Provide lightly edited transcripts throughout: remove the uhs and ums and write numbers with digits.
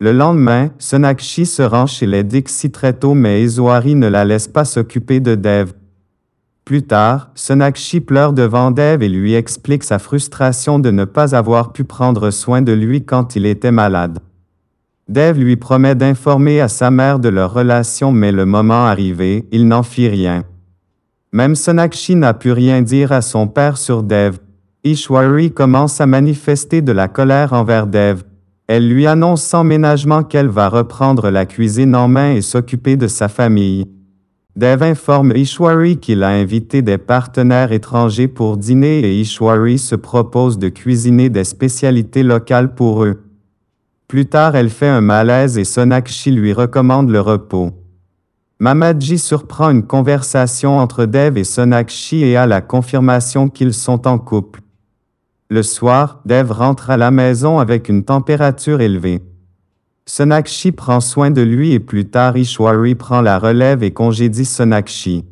Le lendemain, Sonakshi se rend chez les Dixit très tôt mais Iswari ne la laisse pas s'occuper de Dev. Plus tard, Sonakshi pleure devant Dev et lui explique sa frustration de ne pas avoir pu prendre soin de lui quand il était malade. Dev lui promet d'informer à sa mère de leur relation mais le moment arrivé, il n'en fit rien. Même Sonakshi n'a pu rien dire à son père sur Dev. Ishwari commence à manifester de la colère envers Dev. Elle lui annonce sans ménagement qu'elle va reprendre la cuisine en main et s'occuper de sa famille. Dev informe Ishwari qu'il a invité des partenaires étrangers pour dîner et Ishwari se propose de cuisiner des spécialités locales pour eux. Plus tard, elle fait un malaise et Sonakshi lui recommande le repos. Mamaji surprend une conversation entre Dev et Sonakshi et a la confirmation qu'ils sont en couple. Le soir, Dev rentre à la maison avec une température élevée. Sonakshi prend soin de lui et plus tard Ishwari prend la relève et congédie Sonakshi.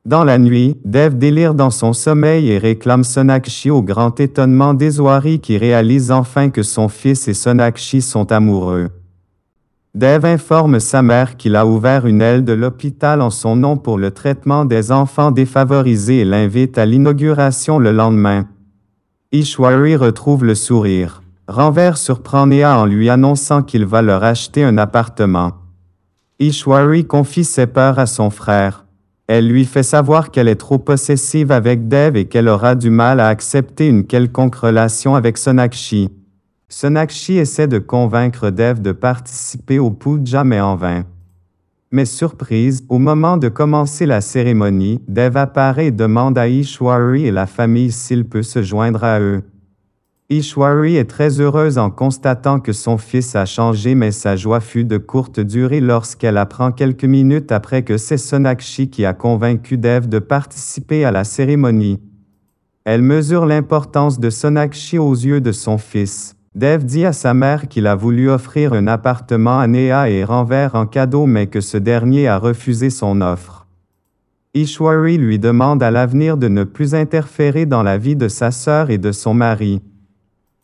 Dans la nuit, Dev délire dans son sommeil et réclame Sonakshi au grand étonnement d'Iswari qui réalise enfin que son fils et Sonakshi sont amoureux. Dev informe sa mère qu'il a ouvert une aile de l'hôpital en son nom pour le traitement des enfants défavorisés et l'invite à l'inauguration le lendemain. Ishwari retrouve le sourire. Ranver surprend Neha en lui annonçant qu'il va leur acheter un appartement. Ishwari confie ses peurs à son frère. Elle lui fait savoir qu'elle est trop possessive avec Dev et qu'elle aura du mal à accepter une quelconque relation avec Sonakshi. Sonakshi essaie de convaincre Dev de participer au puja mais en vain. Mais surprise, au moment de commencer la cérémonie, Dev apparaît et demande à Ishwari et la famille s'il peut se joindre à eux. Ishwari est très heureuse en constatant que son fils a changé mais sa joie fut de courte durée lorsqu'elle apprend quelques minutes après que c'est Sonakshi qui a convaincu Dev de participer à la cérémonie. Elle mesure l'importance de Sonakshi aux yeux de son fils. Dev dit à sa mère qu'il a voulu offrir un appartement à Neha et Ranver en cadeau mais que ce dernier a refusé son offre. Ishwari lui demande à l'avenir de ne plus interférer dans la vie de sa sœur et de son mari.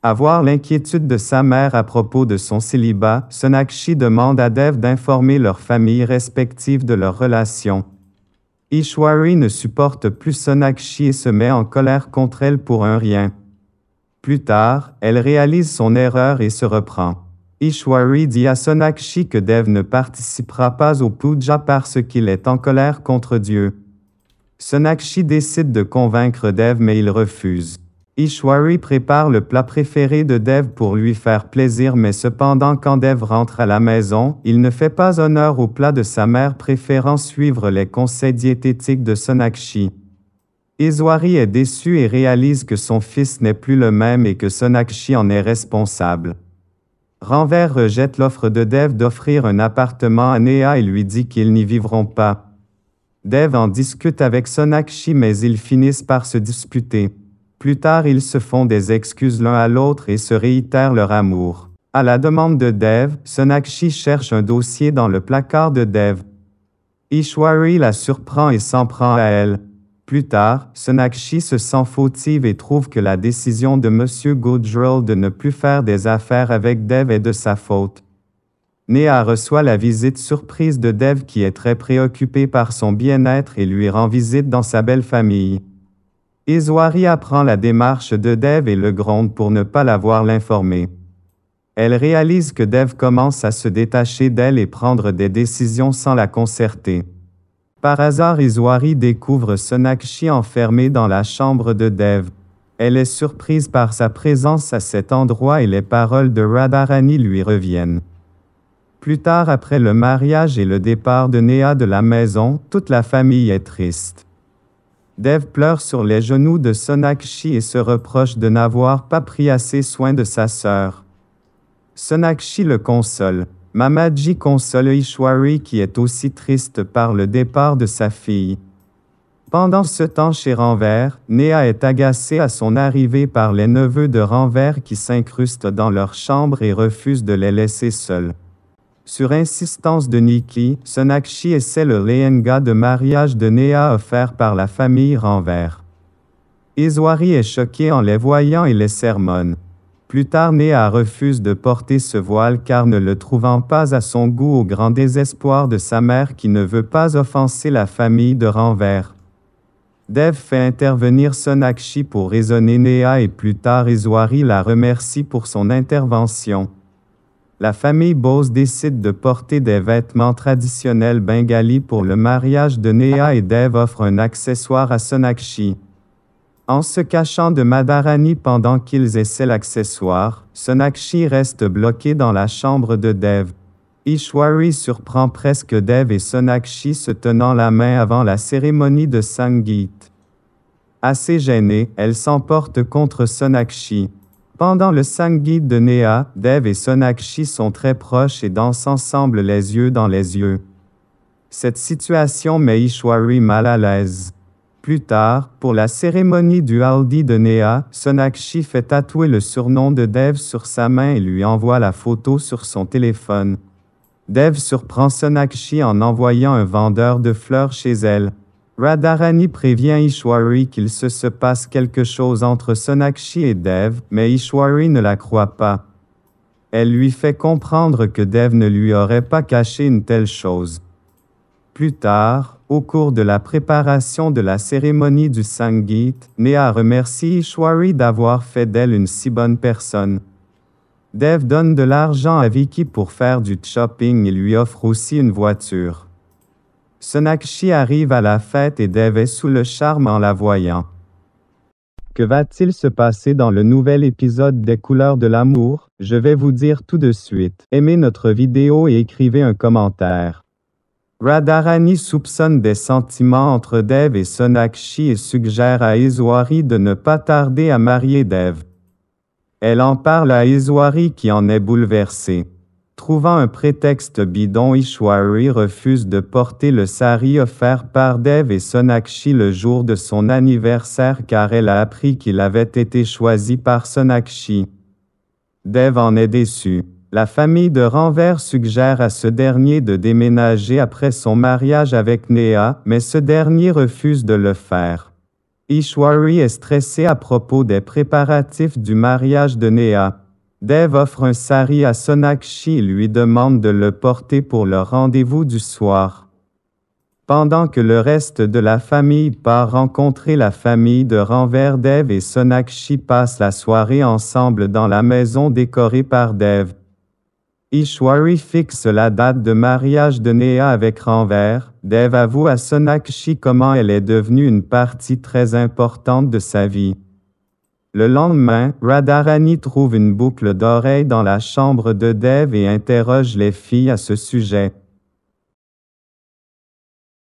À voir l'inquiétude de sa mère à propos de son célibat, Sonakshi demande à Dev d'informer leurs familles respectives de leur relation. Ishwari ne supporte plus Sonakshi et se met en colère contre elle pour un rien. Plus tard, elle réalise son erreur et se reprend. Ishwari dit à Sonakshi que Dev ne participera pas au puja parce qu'il est en colère contre Dieu. Sonakshi décide de convaincre Dev mais il refuse. Ishwari prépare le plat préféré de Dev pour lui faire plaisir mais cependant quand Dev rentre à la maison, il ne fait pas honneur au plat de sa mère préférant suivre les conseils diététiques de Sonakshi. Iswari est déçu et réalise que son fils n'est plus le même et que Sonakshi en est responsable. Ranver rejette l'offre de Dev d'offrir un appartement à Neha et lui dit qu'ils n'y vivront pas. Dev en discute avec Sonakshi mais ils finissent par se disputer. Plus tard, ils se font des excuses l'un à l'autre et se réitèrent leur amour. À la demande de Dev, Sonakshi cherche un dossier dans le placard de Dev. Ishwari la surprend et s'en prend à elle. Plus tard, Sonakshi se sent fautive et trouve que la décision de M. Gujral de ne plus faire des affaires avec Dev est de sa faute. Neha reçoit la visite surprise de Dev qui est très préoccupé par son bien-être et lui rend visite dans sa belle famille. Iswari apprend la démarche de Dev et le gronde pour ne pas l'avoir l'informé. Elle réalise que Dev commence à se détacher d'elle et prendre des décisions sans la concerter. Par hasard, Iswari découvre Sonakshi enfermée dans la chambre de Dev. Elle est surprise par sa présence à cet endroit et les paroles de Radharani lui reviennent. Plus tard, après le mariage et le départ de Neha de la maison, toute la famille est triste. Dev pleure sur les genoux de Sonakshi et se reproche de n'avoir pas pris assez soin de sa sœur. Sonakshi le console. Mamaji console Ishwari qui est aussi triste par le départ de sa fille. Pendant ce temps chez Ranver, Neha est agacée à son arrivée par les neveux de Ranver qui s'incrustent dans leur chambre et refusent de les laisser seuls. Sur insistance de Nikki, Sonakshi essaie le lehenga de mariage de Neha offert par la famille Ranver. Iswari est choqué en les voyant et les sermonne. Plus tard, Néha refuse de porter ce voile car ne le trouvant pas à son goût au grand désespoir de sa mère qui ne veut pas offenser la famille de Ranvers. Dev fait intervenir Sonakshi pour raisonner Néha et plus tard Eswari la remercie pour son intervention. La famille Bose décide de porter des vêtements traditionnels bengalis pour le mariage de Néha et Dev offre un accessoire à Sonakshi. En se cachant de Madharani pendant qu'ils essaient l'accessoire, Sonakshi reste bloqué dans la chambre de Dev. Ishwari surprend presque Dev et Sonakshi se tenant la main avant la cérémonie de Sangeet. Assez gênée, elle s'emporte contre Sonakshi. Pendant le Sangeet de Néha, Dev et Sonakshi sont très proches et dansent ensemble les yeux dans les yeux. Cette situation met Ishwari mal à l'aise. Plus tard, pour la cérémonie du Haldi de Néha, Sonakshi fait tatouer le surnom de Dev sur sa main et lui envoie la photo sur son téléphone. Dev surprend Sonakshi en envoyant un vendeur de fleurs chez elle. Radharani prévient Ishwari qu'il se passe quelque chose entre Sonakshi et Dev, mais Ishwari ne la croit pas. Elle lui fait comprendre que Dev ne lui aurait pas caché une telle chose. Plus tard, au cours de la préparation de la cérémonie du Sangeet, Néha remercie Ishwari d'avoir fait d'elle une si bonne personne. Dev donne de l'argent à Vicky pour faire du shopping et lui offre aussi une voiture. Sonakshi arrive à la fête et Dev est sous le charme en la voyant. Que va-t-il se passer dans le nouvel épisode des Couleurs de l'amour? Je vais vous dire tout de suite. Aimez notre vidéo et écrivez un commentaire. Radharani soupçonne des sentiments entre Dev et Sonakshi et suggère à Eswari de ne pas tarder à marier Dev. Elle en parle à Eswari qui en est bouleversé. Trouvant un prétexte bidon, Ishwari refuse de porter le sari offert par Dev et Sonakshi le jour de son anniversaire car elle a appris qu'il avait été choisi par Sonakshi. Dev en est déçu. La famille de Ranvers suggère à ce dernier de déménager après son mariage avec Néha, mais ce dernier refuse de le faire. Ishwari est stressé à propos des préparatifs du mariage de Néha. Dev offre un sari à Sonakshi et lui demande de le porter pour le rendez-vous du soir. Pendant que le reste de la famille part rencontrer la famille de Ranvers, Dev et Sonakshi passent la soirée ensemble dans la maison décorée par Dev. Ishwari fixe la date de mariage de Néha avec Ranvers. Dev avoue à Sonakshi comment elle est devenue une partie très importante de sa vie. Le lendemain, Radharani trouve une boucle d'oreille dans la chambre de Dev et interroge les filles à ce sujet.